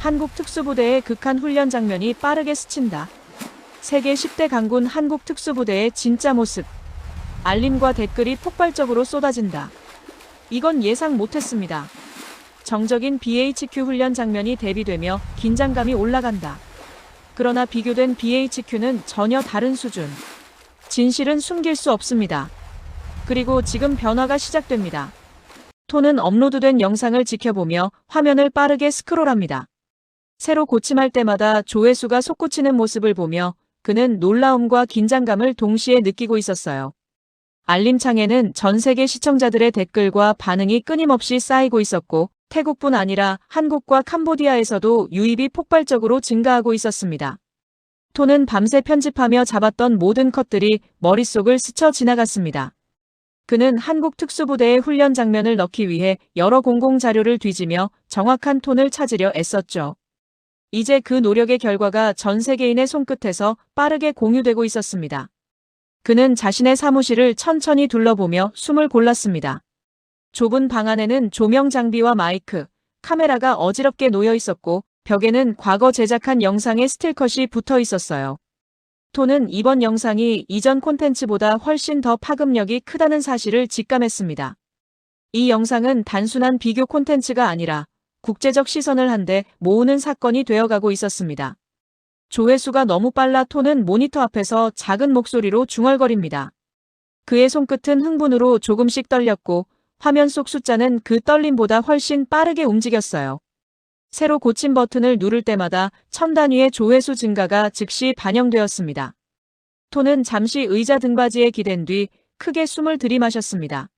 한국 특수부대의 극한 훈련 장면이 빠르게 스친다. 세계 10대 강군 한국 특수부대의 진짜 모습. 알림과 댓글이 폭발적으로 쏟아진다. 이건 예상 못했습니다. 정적인 BHQ 훈련 장면이 대비되며 긴장감이 올라간다. 그러나 비교된 BHQ는 전혀 다른 수준. 진실은 숨길 수 없습니다. 그리고 지금 변화가 시작됩니다. 톤은 업로드된 영상을 지켜보며 화면을 빠르게 스크롤합니다. 새로 고침할 때마다 조회수가 솟구치는 모습을 보며 그는 놀라움과 긴장감을 동시에 느끼고 있었어요. 알림창에는 전 세계 시청자들의 댓글과 반응이 끊임없이 쌓이고 있었고 태국뿐 아니라 한국과 캄보디아에서도 유입이 폭발적으로 증가하고 있었습니다. 톤은 밤새 편집하며 잡았던 모든 컷들이 머릿속을 스쳐 지나갔습니다. 그는 한국 특수부대의 훈련 장면을 넣기 위해 여러 공공자료를 뒤지며 정확한 톤을 찾으려 애썼죠. 이제 그 노력의 결과가 전 세계인의 손끝에서 빠르게 공유되고 있었습니다. 그는 자신의 사무실을 천천히 둘러보며 숨을 골랐습니다. 좁은 방 안에는 조명 장비와 마이크, 카메라가 어지럽게 놓여 있었고 벽에는 과거 제작한 영상의 스틸컷이 붙어 있었어요. 톤은 이번 영상이 이전 콘텐츠보다 훨씬 더 파급력이 크다는 사실을 직감했습니다. 이 영상은 단순한 비교 콘텐츠가 아니라 국제적 시선을 한데 모으는 사건이 되어가고 있었습니다. 조회수가 너무 빨라 톤은 모니터 앞에서 작은 목소리로 중얼거립니다. 그의 손끝은 흥분으로 조금씩 떨렸고 화면 속 숫자는 그 떨림보다 훨씬 빠르게 움직였어요. 새로 고친 버튼을 누를 때마다 1000단위의 조회수 증가가 즉시 반영되었습니다. 톤은 잠시 의자 등받이에 기댄 뒤 크게 숨을 들이마셨습니다.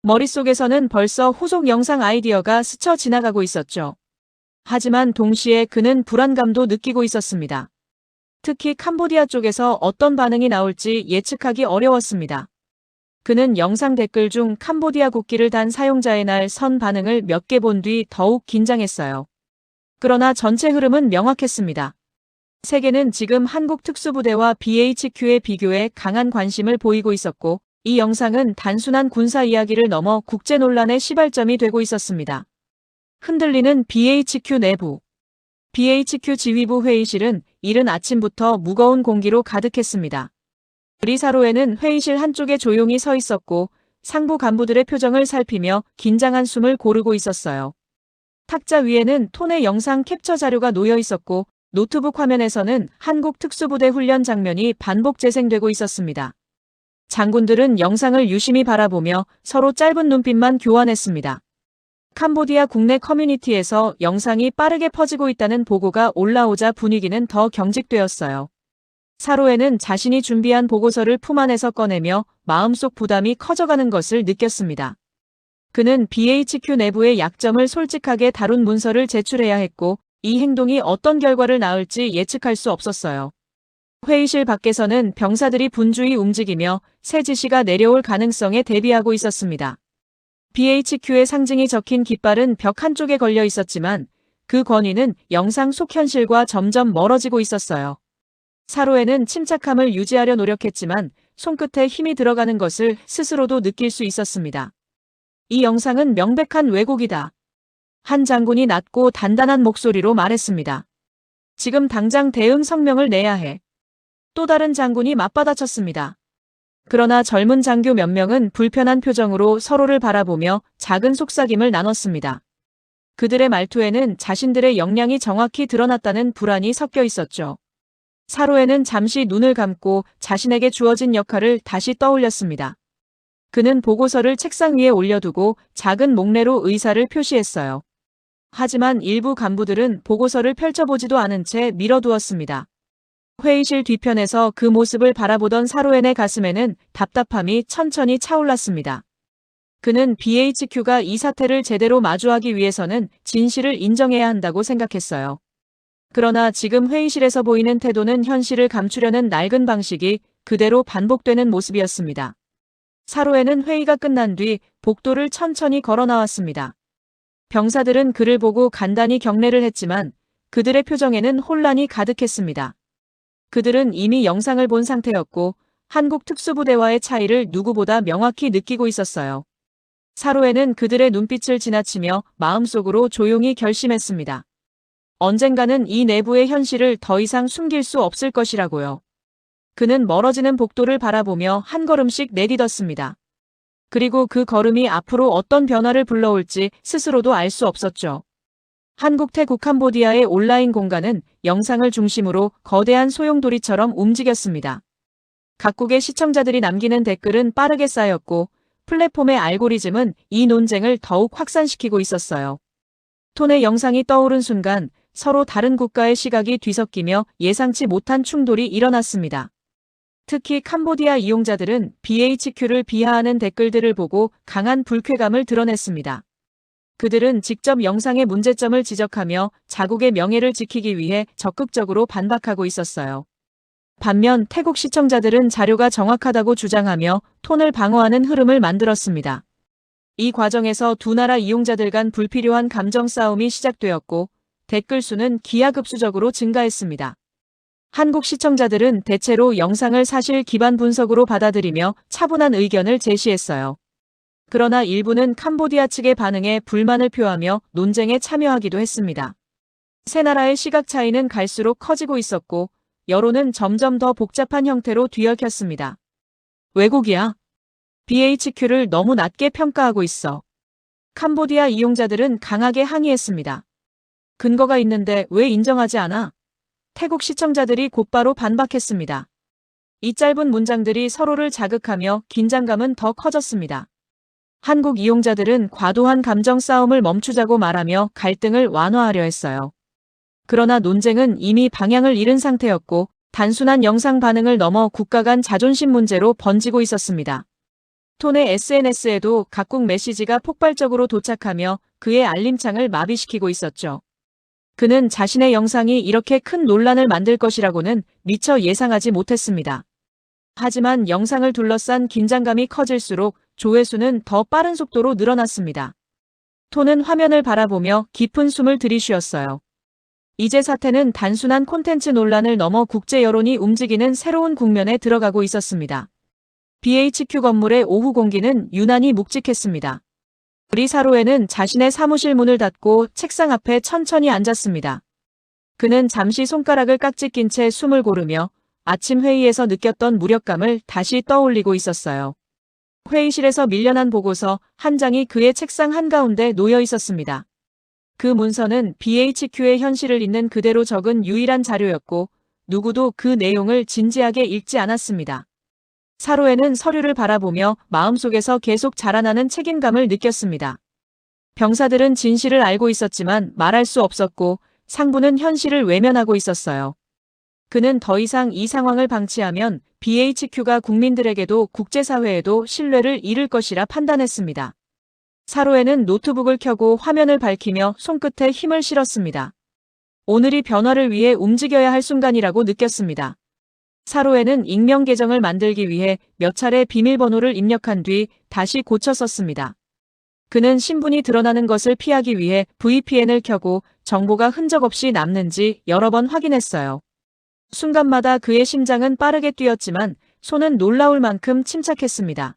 머릿속에서는 벌써 후속 영상 아이디어가 스쳐 지나가고 있었죠. 하지만 동시에 그는 불안감도 느끼고 있었습니다. 특히 캄보디아 쪽에서 어떤 반응이 나올지 예측하기 어려웠습니다. 그는 영상 댓글 중 캄보디아 국기를 단 사용자의 날 선 반응을 몇 개 본 뒤 더욱 긴장했어요. 그러나 전체 흐름은 명확했습니다. 세계는 지금 한국 특수부대와 BHQ의 비교에 강한 관심을 보이고 있었고 이 영상은 단순한 군사 이야기를 넘어 국제 논란의 시발점이 되고 있었습니다. 흔들리는 BHQ 내부. BHQ 지휘부 회의실은 이른 아침부터 무거운 공기로 가득했습니다. 리사로에는 회의실 한쪽에 조용히 서 있었고 상부 간부들의 표정을 살피며 긴장한 숨을 고르고 있었어요. 탁자 위에는 톤의 영상 캡처 자료가 놓여 있었고 노트북 화면에서는 한국 특수부대 훈련 장면이 반복 재생되고 있었습니다. 장군들은 영상을 유심히 바라보며 서로 짧은 눈빛만 교환했습니다. 캄보디아 국내 커뮤니티에서 영상이 빠르게 퍼지고 있다는 보고가 올라오자 분위기는 더 경직되었어요. 사로에는 자신이 준비한 보고서를 품 안에서 꺼내며 마음속 부담이 커져가는 것을 느꼈습니다. 그는 BHQ 내부의 약점을 솔직하게 다룬 문서를 제출해야 했고 이 행동이 어떤 결과를 낳을지 예측할 수 없었어요. 회의실 밖에서는 병사들이 분주히 움직이며 새 지시가 내려올 가능성에 대비하고 있었습니다. BHQ의 상징이 적힌 깃발은 벽 한쪽에 걸려 있었지만 그 권위는 영상 속 현실과 점점 멀어지고 있었어요. 사로에는 침착함을 유지하려 노력했지만 손끝에 힘이 들어가는 것을 스스로도 느낄 수 있었습니다. 이 영상은 명백한 왜곡이다. 한 장군이 낮고 단단한 목소리로 말했습니다. 지금 당장 대응 성명을 내야 해. 또 다른 장군이 맞받아쳤습니다. 그러나 젊은 장교 몇 명은 불편한 표정으로 서로를 바라보며 작은 속삭임을 나눴습니다. 그들의 말투에는 자신들의 역량이 정확히 드러났다는 불안이 섞여 있었죠. 사로에는 잠시 눈을 감고 자신에게 주어진 역할을 다시 떠올렸습니다. 그는 보고서를 책상 위에 올려두고 작은 목례로 의사를 표시했어요. 하지만 일부 간부들은 보고서를 펼쳐보지도 않은 채 밀어두었습니다. 회의실 뒤편에서 그 모습을 바라보던 사로엔의 가슴에는 답답함이 천천히 차올랐습니다. 그는 BHQ가 이 사태를 제대로 마주하기 위해서는 진실을 인정해야 한다고 생각했어요. 그러나 지금 회의실에서 보이는 태도는 현실을 감추려는 낡은 방식이 그대로 반복되는 모습이었습니다. 사로엔은 회의가 끝난 뒤 복도를 천천히 걸어 나왔습니다. 병사들은 그를 보고 간단히 경례를 했지만 그들의 표정에는 혼란이 가득했습니다. 그들은 이미 영상을 본 상태였고 한국 특수부대와의 차이를 누구보다 명확히 느끼고 있었어요. 사로에는 그들의 눈빛을 지나치며 마음속으로 조용히 결심했습니다. 언젠가는 이 내부의 현실을 더 이상 숨길 수 없을 것이라고요. 그는 멀어지는 복도를 바라보며 한 걸음씩 내딛었습니다. 그리고 그 걸음이 앞으로 어떤 변화를 불러올지 스스로도 알 수 없었죠. 한국, 태국, 캄보디아의 온라인 공간은 영상을 중심으로 거대한 소용돌이처럼 움직였습니다. 각국의 시청자들이 남기는 댓글은 빠르게 쌓였고 플랫폼의 알고리즘은 이 논쟁을 더욱 확산시키고 있었어요. 톤의 영상이 떠오른 순간 서로 다른 국가의 시각이 뒤섞이며 예상치 못한 충돌이 일어났습니다. 특히 캄보디아 이용자들은 BHQ를 비하하는 댓글들을 보고 강한 불쾌감을 드러냈습니다. 그들은 직접 영상의 문제점을 지적하며 자국의 명예를 지키기 위해 적극적으로 반박하고 있었어요. 반면 태국 시청자들은 자료가 정확하다고 주장하며 톤을 방어하는 흐름을 만들었습니다. 이 과정에서 두 나라 이용자들 간 불필요한 감정 싸움이 시작되었고 댓글 수는 기하급수적으로 증가했습니다. 한국 시청자들은 대체로 영상을 사실 기반 분석으로 받아들이며 차분한 의견을 제시했어요. 그러나 일부는 캄보디아 측의 반응에 불만을 표하며 논쟁에 참여하기도 했습니다. 세 나라의 시각 차이는 갈수록 커지고 있었고 여론은 점점 더 복잡한 형태로 뒤얽혔습니다. 왜곡이야? BHQ를 너무 낮게 평가하고 있어. 캄보디아 이용자들은 강하게 항의했습니다. 근거가 있는데 왜 인정하지 않아? 태국 시청자들이 곧바로 반박했습니다. 이 짧은 문장들이 서로를 자극하며 긴장감은 더 커졌습니다. 한국 이용자들은 과도한 감정 싸움을 멈추자고 말하며 갈등을 완화하려 했어요. 그러나 논쟁은 이미 방향을 잃은 상태였고 단순한 영상 반응을 넘어 국가 간 자존심 문제로 번지고 있었습니다. 톤의 SNS에도 각국 메시지가 폭발적으로 도착하며 그의 알림창을 마비시키고 있었죠. 그는 자신의 영상이 이렇게 큰 논란을 만들 것이라고는 미처 예상하지 못했습니다. 하지만 영상을 둘러싼 긴장감이 커질수록 조회수는 더 빠른 속도로 늘어났습니다. 톤은 화면을 바라보며 깊은 숨을 들이쉬었어요. 이제 사태는 단순한 콘텐츠 논란을 넘어 국제 여론이 움직이는 새로운 국면에 들어가고 있었습니다. BHQ 건물의 오후 공기는 유난히 묵직했습니다. 우리 사로에는 자신의 사무실 문을 닫고 책상 앞에 천천히 앉았습니다. 그는 잠시 손가락을 깍지 낀 채 숨을 고르며 아침 회의에서 느꼈던 무력감을 다시 떠올리고 있었어요. 회의실에서 밀려난 보고서 한 장이 그의 책상 한가운데 놓여 있었습니다. 그 문서는 BHQ의 현실을 있는 그대로 적은 유일한 자료였고 누구도 그 내용을 진지하게 읽지 않았습니다. 사로에는 서류를 바라보며 마음속에서 계속 자라나는 책임감을 느꼈습니다. 병사들은 진실을 알고 있었지만 말할 수 없었고 상부는 현실을 외면하고 있었어요. 그는 더 이상 이 상황을 방치하면 BHQ가 국민들에게도 국제사회에도 신뢰를 잃을 것이라 판단했습니다. 사로에는 노트북을 켜고 화면을 밝히며 손끝에 힘을 실었습니다. 오늘이 변화를 위해 움직여야 할 순간이라고 느꼈습니다. 사로에는 익명 계정을 만들기 위해 몇 차례 비밀번호를 입력한 뒤 다시 고쳐 썼습니다. 그는 신분이 드러나는 것을 피하기 위해 VPN을 켜고 정보가 흔적 없이 남는지 여러 번 확인했어요. 순간마다 그의 심장은 빠르게 뛰었지만 손은 놀라울 만큼 침착했습니다.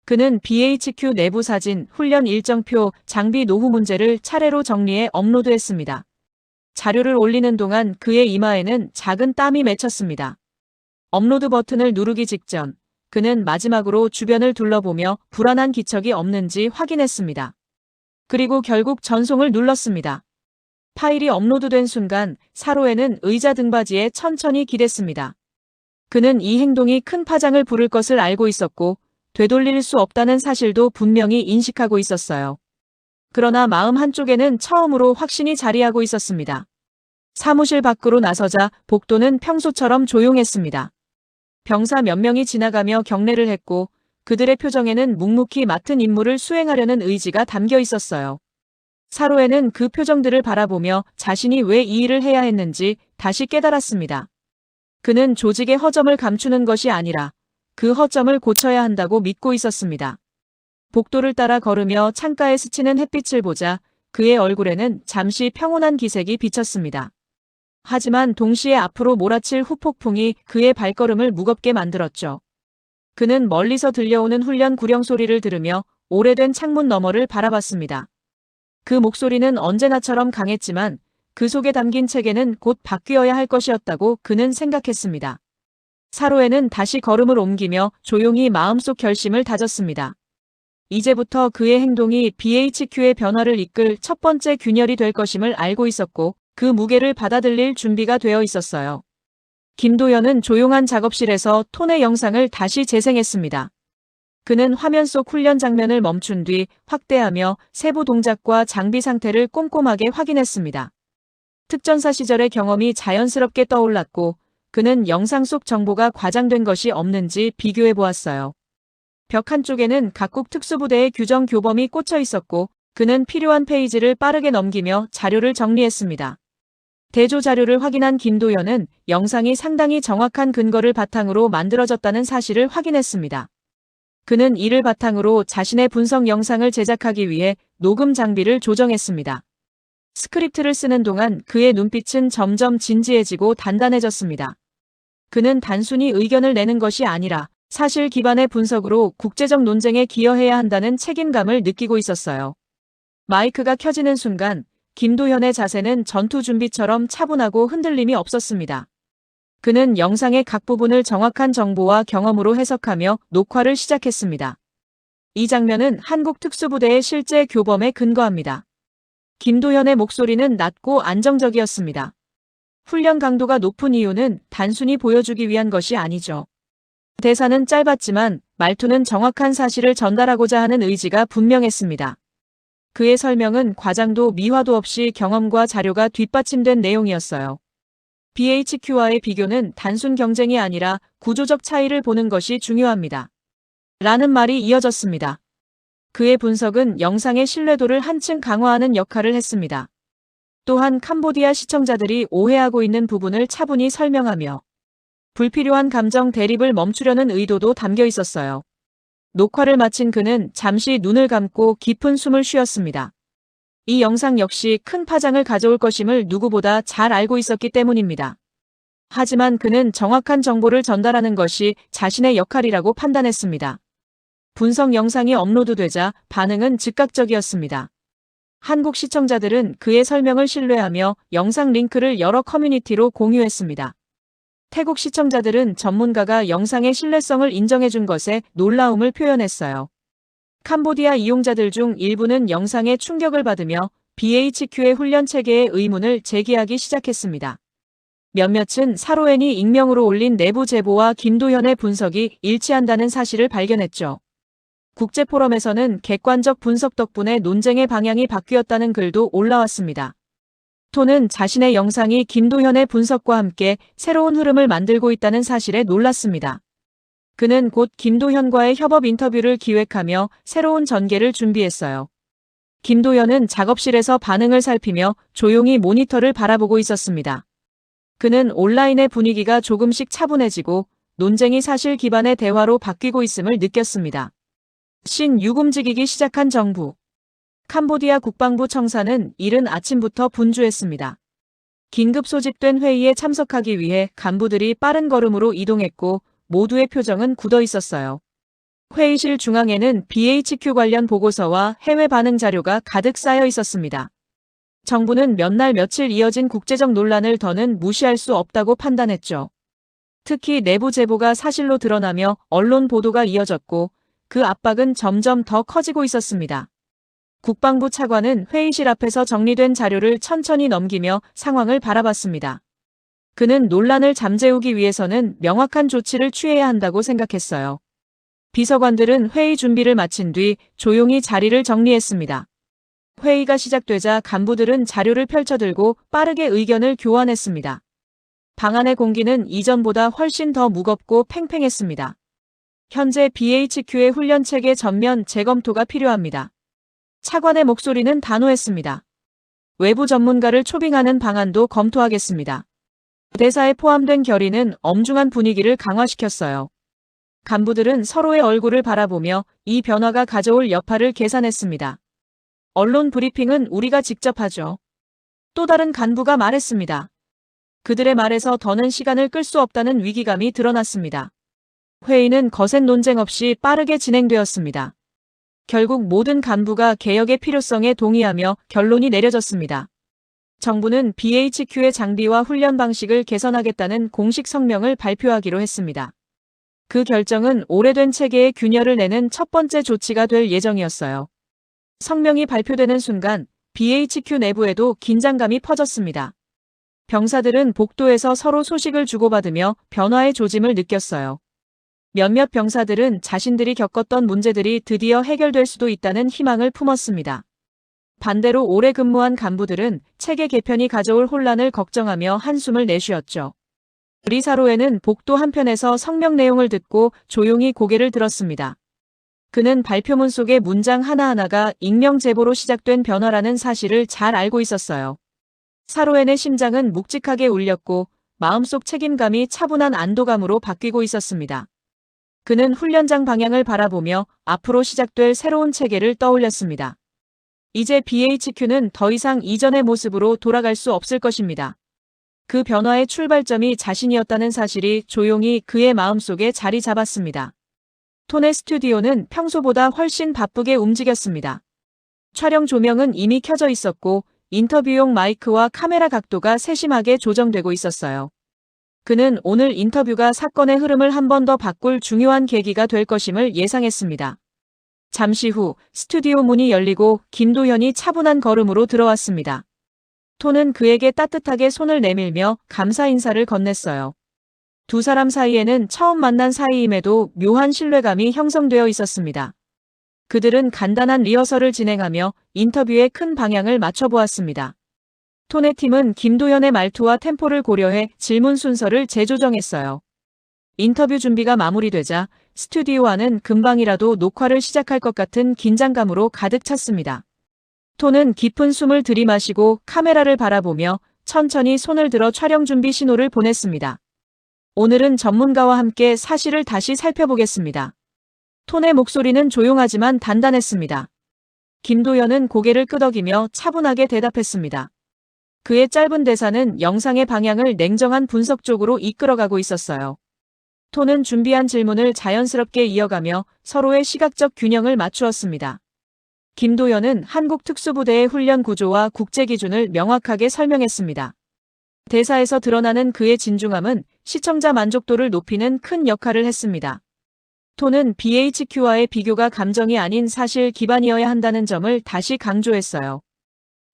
그는 BHQ 내부 사진, 훈련 일정표, 장비 노후 문제를 차례로 정리해 업로드했습니다. 자료를 올리는 동안 그의 이마에는 작은 땀이 맺혔습니다. 업로드 버튼을 누르기 직전 그는 마지막으로 주변을 둘러보며 불안한 기척이 없는지 확인했습니다. 그리고 결국 전송을 눌렀습니다. 파일이 업로드된 순간 사로에는 의자 등받이에 천천히 기댔습니다. 그는 이 행동이 큰 파장을 부를 것을 알고 있었고 되돌릴 수 없다는 사실도 분명히 인식하고 있었어요. 그러나 마음 한쪽에는 처음으로 확신이 자리하고 있었습니다. 사무실 밖으로 나서자 복도는 평소처럼 조용했습니다. 병사 몇 명이 지나가며 경례를 했고 그들의 표정에는 묵묵히 맡은 임무를 수행하려는 의지가 담겨 있었어요. 사로에는 그 표정들을 바라보며 자신이 왜 이 일을 해야 했는지 다시 깨달았습니다. 그는 조직의 허점을 감추는 것이 아니라 그 허점을 고쳐야 한다고 믿고 있었습니다. 복도를 따라 걸으며 창가에 스치는 햇빛을 보자 그의 얼굴에는 잠시 평온한 기색이 비쳤습니다. 하지만 동시에 앞으로 몰아칠 후폭풍이 그의 발걸음을 무겁게 만들었죠. 그는 멀리서 들려오는 훈련 구령 소리를 들으며 오래된 창문 너머를 바라봤습니다. 그 목소리는 언제나처럼 강했지만 그 속에 담긴 체계는 곧 바뀌어야 할 것이었다고 그는 생각했습니다. 사로에는 다시 걸음을 옮기며 조용히 마음속 결심을 다졌습니다. 이제부터 그의 행동이 BHQ의 변화를 이끌 첫 번째 균열이 될 것임을 알고 있었고 그 무게를 받아들일 준비가 되어 있었어요. 김도현은 조용한 작업실에서 톤의 영상을 다시 재생했습니다. 그는 화면 속 훈련 장면을 멈춘 뒤 확대하며 세부 동작과 장비 상태를 꼼꼼하게 확인했습니다. 특전사 시절의 경험이 자연스럽게 떠올랐고 그는 영상 속 정보가 과장된 것이 없는지 비교해 보았어요. 벽 한쪽에는 각국 특수부대의 규정 교범이 꽂혀 있었고 그는 필요한 페이지를 빠르게 넘기며 자료를 정리했습니다. 대조 자료를 확인한 김도현은 영상이 상당히 정확한 근거를 바탕으로 만들어졌다는 사실을 확인했습니다. 그는 이를 바탕으로 자신의 분석 영상을 제작하기 위해 녹음 장비를 조정했습니다. 스크립트를 쓰는 동안 그의 눈빛은 점점 진지해지고 단단해졌습니다. 그는 단순히 의견을 내는 것이 아니라 사실 기반의 분석으로 국제적 논쟁에 기여해야 한다는 책임감을 느끼고 있었어요. 마이크가 켜지는 순간 김도현의 자세는 전투 준비처럼 차분하고 흔들림이 없었습니다. 그는 영상의 각 부분을 정확한 정보와 경험으로 해석하며 녹화를 시작했습니다. 이 장면은 한국 특수부대의 실제 교범에 근거합니다. 김도현의 목소리는 낮고 안정적이었습니다. 훈련 강도가 높은 이유는 단순히 보여주기 위한 것이 아니죠. 대사는 짧았지만 말투는 정확한 사실을 전달하고자 하는 의지가 분명했습니다. 그의 설명은 과장도 미화도 없이 경험과 자료가 뒷받침된 내용이었어요. BHQ와의 비교는 단순 경쟁이 아니라 구조적 차이를 보는 것이 중요합니다. 라는 말이 이어졌습니다. 그의 분석은 영상의 신뢰도를 한층 강화하는 역할을 했습니다. 또한 캄보디아 시청자들이 오해하고 있는 부분을 차분히 설명하며 불필요한 감정 대립을 멈추려는 의도도 담겨 있었어요. 녹화를 마친 그는 잠시 눈을 감고 깊은 숨을 쉬었습니다. 이 영상 역시 큰 파장을 가져올 것임을 누구보다 잘 알고 있었기 때문입니다. 하지만 그는 정확한 정보를 전달하는 것이 자신의 역할이라고 판단했습니다. 분석 영상이 업로드되자 반응은 즉각적이었습니다. 한국 시청자들은 그의 설명을 신뢰하며 영상 링크를 여러 커뮤니티로 공유했습니다. 태국 시청자들은 전문가가 영상의 신뢰성을 인정해준 것에 놀라움을 표현했어요. 캄보디아 이용자들 중 일부는 영상에 충격을 받으며 BHQ의 훈련 체계의 의문을 제기하기 시작했습니다. 몇몇은 사로엔이 익명으로 올린 내부 제보와 김도현의 분석이 일치한다는 사실을 발견했죠. 국제포럼에서는 객관적 분석 덕분에 논쟁의 방향이 바뀌었다는 글도 올라왔습니다. 톤은 자신의 영상이 김도현의 분석과 함께 새로운 흐름을 만들고 있다는 사실에 놀랐습니다. 그는 곧 김도현과의 협업 인터뷰를 기획하며 새로운 전개를 준비했어요. 김도현은 작업실에서 반응을 살피며 조용히 모니터를 바라보고 있었습니다. 그는 온라인의 분위기가 조금씩 차분해지고 논쟁이 사실 기반의 대화로 바뀌고 있음을 느꼈습니다. 신육 움직이기 시작한 정부. 캄보디아 국방부 청사는 이른 아침부터 분주했습니다. 긴급 소집된 회의에 참석하기 위해 간부들이 빠른 걸음으로 이동했고 모두의 표정은 굳어 있었어요. 회의실 중앙에는 BHQ 관련 보고서와 해외 반응 자료가 가득 쌓여 있었습니다. 정부는 몇 날 며칠 이어진 국제적 논란을 더는 무시할 수 없다고 판단했죠. 특히 내부 제보가 사실로 드러나며 언론 보도가 이어졌고 그 압박은 점점 더 커지고 있었습니다. 국방부 차관은 회의실 앞에서 정리된 자료를 천천히 넘기며 상황을 바라봤습니다. 그는 논란을 잠재우기 위해서는 명확한 조치를 취해야 한다고 생각했어요. 비서관들은 회의 준비를 마친 뒤 조용히 자리를 정리했습니다. 회의가 시작되자 간부들은 자료를 펼쳐들고 빠르게 의견을 교환했습니다. 방안의 공기는 이전보다 훨씬 더 무겁고 팽팽했습니다. 현재 BHQ의 훈련 체계 전면 재검토가 필요합니다. 차관의 목소리는 단호했습니다. 외부 전문가를 초빙하는 방안도 검토하겠습니다. 대사에 포함된 결의는 엄중한 분위기를 강화시켰어요. 간부들은 서로의 얼굴을 바라보며 이 변화가 가져올 여파를 계산했습니다. 언론 브리핑은 우리가 직접 하죠. 또 다른 간부가 말했습니다. 그들의 말에서 더는 시간을 끌 수 없다는 위기감이 드러났습니다. 회의는 거센 논쟁 없이 빠르게 진행되었습니다. 결국 모든 간부가 개혁의 필요성에 동의하며 결론이 내려졌습니다. 정부는 BHQ의 장비와 훈련 방식을 개선하겠다는 공식 성명을 발표하기로 했습니다. 그 결정은 오래된 체계에 균열을 내는 첫 번째 조치가 될 예정이었어요. 성명이 발표되는 순간 BHQ 내부에도 긴장감이 퍼졌습니다. 병사들은 복도에서 서로 소식을 주고받으며 변화의 조짐을 느꼈어요. 몇몇 병사들은 자신들이 겪었던 문제들이 드디어 해결될 수도 있다는 희망을 품었습니다. 반대로 오래 근무한 간부들은 체계 개편이 가져올 혼란을 걱정하며 한숨을 내쉬었죠. 리사로에는 복도 한편에서 성명 내용을 듣고 조용히 고개를 들었습니다. 그는 발표문 속의 문장 하나하나가 익명 제보로 시작된 변화라는 사실을 잘 알고 있었어요. 사로엔의 심장은 묵직하게 울렸고 마음속 책임감이 차분한 안도감으로 바뀌고 있었습니다. 그는 훈련장 방향을 바라보며 앞으로 시작될 새로운 체계를 떠올렸습니다. 이제 BHQ는 더 이상 이전의 모습으로 돌아갈 수 없을 것입니다. 그 변화의 출발점이 자신이었다는 사실이 조용히 그의 마음속에 자리 잡았습니다. 톤의 스튜디오는 평소보다 훨씬 바쁘게 움직였습니다. 촬영 조명은 이미 켜져 있었고 인터뷰용 마이크와 카메라 각도가 세심하게 조정되고 있었어요. 그는 오늘 인터뷰가 사건의 흐름을 한 번 더 바꿀 중요한 계기가 될 것임을 예상했습니다. 잠시 후 스튜디오 문이 열리고 김도현이 차분한 걸음으로 들어왔습니다. 톤은 그에게 따뜻하게 손을 내밀며 감사 인사를 건넸어요. 두 사람 사이에는 처음 만난 사이임에도 묘한 신뢰감이 형성되어 있었습니다. 그들은 간단한 리허설을 진행하며 인터뷰의 큰 방향을 맞춰보았습니다. 톤의 팀은 김도현의 말투와 템포를 고려해 질문 순서를 재조정했어요. 인터뷰 준비가 마무리되자 스튜디오 안은 금방이라도 녹화를 시작할 것 같은 긴장감으로 가득 찼습니다. 톤은 깊은 숨을 들이마시고 카메라를 바라보며 천천히 손을 들어 촬영 준비 신호를 보냈습니다. 오늘은 전문가와 함께 사실을 다시 살펴보겠습니다. 톤의 목소리는 조용하지만 단단했습니다. 김도현은 고개를 끄덕이며 차분하게 대답했습니다. 그의 짧은 대사는 영상의 방향을 냉정한 분석 쪽으로 이끌어가고 있었어요. 톤은 준비한 질문을 자연스럽게 이어가며 서로의 시각적 균형을 맞추었습니다. 김도현은 한국 특수부대의 훈련 구조와 국제 기준을 명확하게 설명했습니다. 대사에서 드러나는 그의 진중함은 시청자 만족도를 높이는 큰 역할을 했습니다. 톤은 BHQ와의 비교가 감정이 아닌 사실 기반이어야 한다는 점을 다시 강조했어요.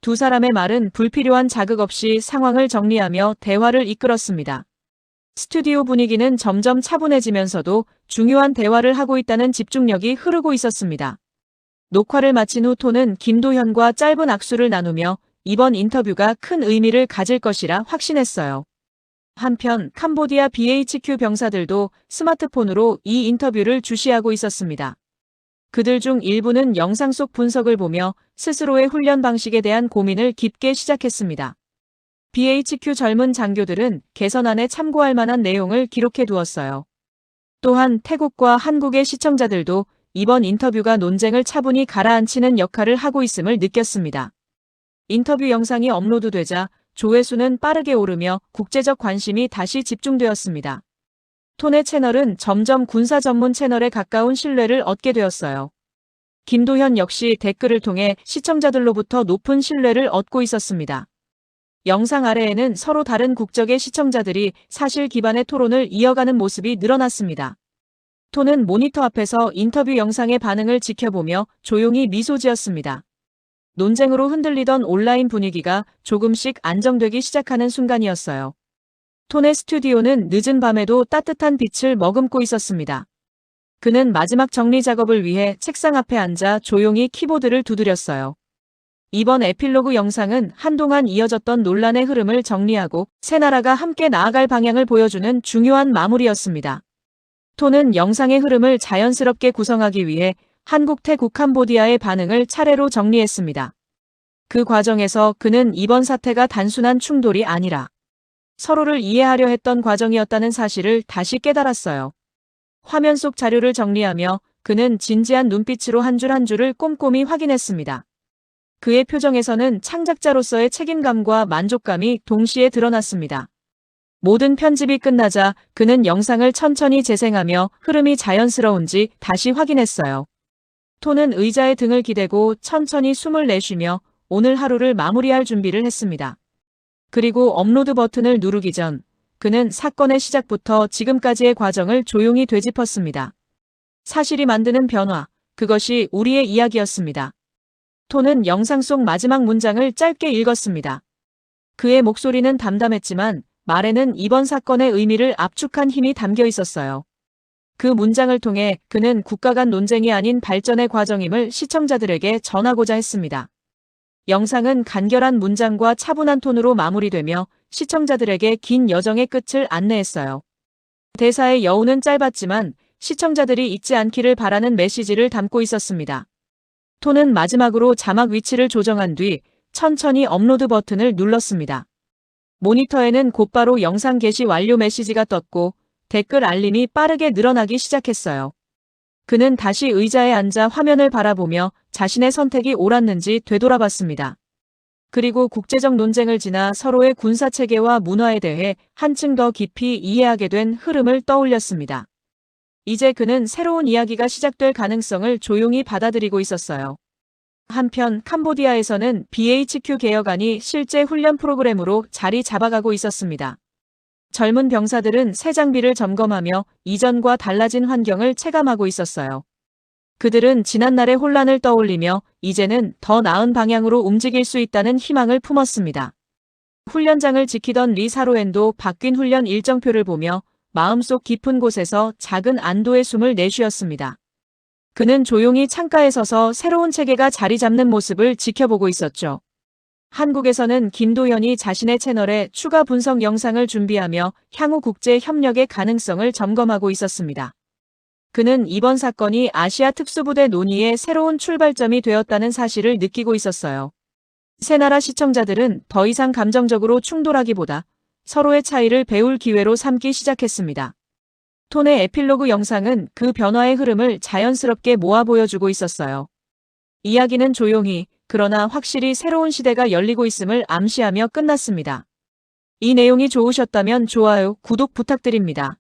두 사람의 말은 불필요한 자극 없이 상황을 정리하며 대화를 이끌었습니다. 스튜디오 분위기는 점점 차분해지면서도 중요한 대화를 하고 있다는 집중력이 흐르고 있었습니다. 녹화를 마친 후 톤은 김도현과 짧은 악수를 나누며 이번 인터뷰가 큰 의미를 가질 것이라 확신했어요. 한편 캄보디아 BHQ 병사들도 스마트폰으로 이 인터뷰를 주시하고 있었습니다. 그들 중 일부는 영상 속 분석을 보며 스스로의 훈련 방식에 대한 고민을 깊게 시작했습니다. BHQ 젊은 장교들은 개선안에 참고할 만한 내용을 기록해 두었어요. 또한 태국과 한국의 시청자들도 이번 인터뷰가 논쟁을 차분히 가라앉히는 역할을 하고 있음을 느꼈습니다. 인터뷰 영상이 업로드되자 조회수는 빠르게 오르며 국제적 관심이 다시 집중되었습니다. 톤의 채널은 점점 군사 전문 채널에 가까운 신뢰를 얻게 되었어요. 김도현 역시 댓글을 통해 시청자들로부터 높은 신뢰를 얻고 있었습니다. 영상 아래에는 서로 다른 국적의 시청자들이 사실 기반의 토론을 이어가는 모습이 늘어났습니다. 톤은 모니터 앞에서 인터뷰 영상의 반응을 지켜보며 조용히 미소 지었습니다. 논쟁으로 흔들리던 온라인 분위기가 조금씩 안정되기 시작하는 순간이었어요. 톤의 스튜디오는 늦은 밤에도 따뜻한 빛을 머금고 있었습니다. 그는 마지막 정리 작업을 위해 책상 앞에 앉아 조용히 키보드를 두드렸어요. 이번 에필로그 영상은 한동안 이어졌던 논란의 흐름을 정리하고 세 나라가 함께 나아갈 방향을 보여주는 중요한 마무리였습니다. 톤은 영상의 흐름을 자연스럽게 구성하기 위해 한국, 태국, 캄보디아의 반응을 차례로 정리했습니다. 그 과정에서 그는 이번 사태가 단순한 충돌이 아니라 서로를 이해하려 했던 과정이었다는 사실을 다시 깨달았어요. 화면 속 자료를 정리하며 그는 진지한 눈빛으로 한 줄 한 줄을 꼼꼼히 확인했습니다. 그의 표정에서는 창작자로서의 책임감과 만족감이 동시에 드러났습니다. 모든 편집이 끝나자 그는 영상을 천천히 재생하며 흐름이 자연스러운지 다시 확인했어요. 톤은 의자에 등을 기대고 천천히 숨을 내쉬며 오늘 하루를 마무리할 준비를 했습니다. 그리고 업로드 버튼을 누르기 전 그는 사건의 시작부터 지금까지의 과정을 조용히 되짚었습니다. 사실이 만드는 변화, 그것이 우리의 이야기였습니다. 톤은 영상 속 마지막 문장을 짧게 읽었습니다. 그의 목소리는 담담했지만 말에는 이번 사건의 의미를 압축한 힘이 담겨 있었어요. 그 문장을 통해 그는 국가 간 논쟁이 아닌 발전의 과정임을 시청자들에게 전하고자 했습니다. 영상은 간결한 문장과 차분한 톤으로 마무리되며 시청자들에게 긴 여정의 끝을 안내했어요. 대사의 여운은 짧았지만 시청자들이 잊지 않기를 바라는 메시지를 담고 있었습니다. 톤은 마지막으로 자막 위치를 조정한 뒤 천천히 업로드 버튼을 눌렀습니다. 모니터에는 곧바로 영상 게시 완료 메시지가 떴고 댓글 알림이 빠르게 늘어나기 시작했어요. 그는 다시 의자에 앉아 화면을 바라보며 자신의 선택이 옳았는지 되돌아봤습니다. 그리고 국제적 논쟁을 지나 서로의 군사체계와 문화에 대해 한층 더 깊이 이해하게 된 흐름을 떠올렸습니다. 이제 그는 새로운 이야기가 시작될 가능성을 조용히 받아들이고 있었어요. 한편 캄보디아에서는 BHQ 개혁안이 실제 훈련 프로그램으로 자리 잡아가고 있었습니다. 젊은 병사들은 새 장비를 점검하며 이전과 달라진 환경을 체감하고 있었어요. 그들은 지난날의 혼란을 떠올리며 이제는 더 나은 방향으로 움직일 수 있다는 희망을 품었습니다. 훈련장을 지키던 리 사로엔도 바뀐 훈련 일정표를 보며 마음속 깊은 곳에서 작은 안도의 숨을 내쉬었습니다. 그는 조용히 창가에 서서 새로운 체계가 자리 잡는 모습을 지켜보고 있었죠. 한국에서는 김도현이 자신의 채널에 추가 분석 영상을 준비하며 향후 국제 협력의 가능성을 점검하고 있었습니다. 그는 이번 사건이 아시아 특수부대 논의의 새로운 출발점이 되었다는 사실을 느끼고 있었어요. 세 나라 시청자들은 더 이상 감정적으로 충돌하기보다 서로의 차이를 배울 기회로 삼기 시작했습니다. 톤의 에필로그 영상은 그 변화의 흐름을 자연스럽게 모아 보여주고 있었어요. 이야기는 조용히, 그러나 확실히 새로운 시대가 열리고 있음을 암시하며 끝났습니다. 이 내용이 좋으셨다면 좋아요, 구독 부탁드립니다.